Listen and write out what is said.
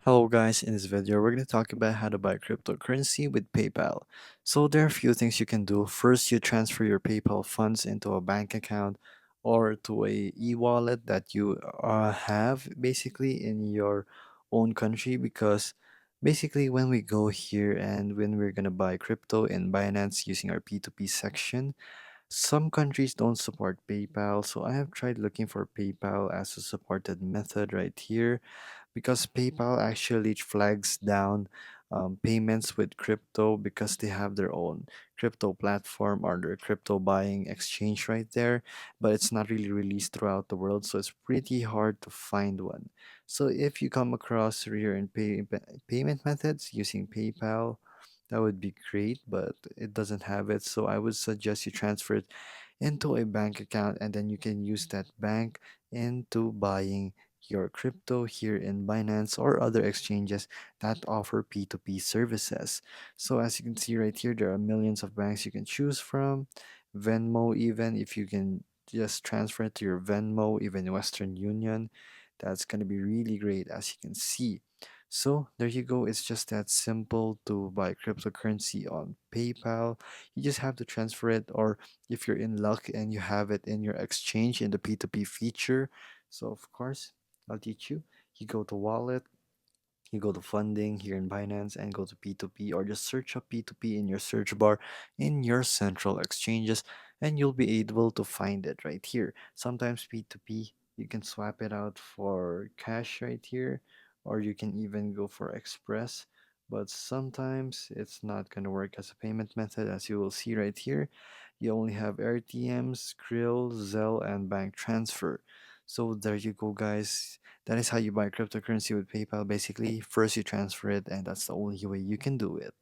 Hello guys, in this video we're going to talk about how to buy cryptocurrency with PayPal. So there are a few things you can do. First, you transfer your PayPal funds into a bank account or to a e-wallet that you have basically in your own country, because basically when we go here and when we're going to buy crypto in Binance using our P2P section, some countries don't support PayPal. So I have tried looking for PayPal as a supported method right here, because PayPal actually flags down payments with crypto because they have their own crypto platform or their crypto buying exchange right there, but it's not really released throughout the world, so it's pretty hard to find one. So if you come across here in payment methods using PayPal, that would be great, but it doesn't have it. So I would suggest you transfer it into a bank account, and then you can use that bank into buying your crypto here in Binance or other exchanges that offer P2P services. So as you can see right here, there are millions of banks you can choose from. Venmo, even if you can just transfer it to your Venmo, even Western Union, that's going to be really great, as you can see. So there you go. It's just that simple to buy cryptocurrency on PayPal. You just have to transfer it, or if you're in luck and you have it in your exchange in the P2P feature. So of course, I'll teach you. You go to wallet, you go to funding here in Binance and go to P2P, or just search up P2P in your search bar in your central exchanges, and you'll be able to find it right here. Sometimes P2P, you can swap it out for cash right here, or you can even go for Express. But sometimes it's not going to work as a payment method, as you will see right here. You only have RTMs, Krill, Zelle, and bank transfer. So there you go, guys. That is how you buy cryptocurrency with PayPal. Basically, first you transfer it, and that's the only way you can do it.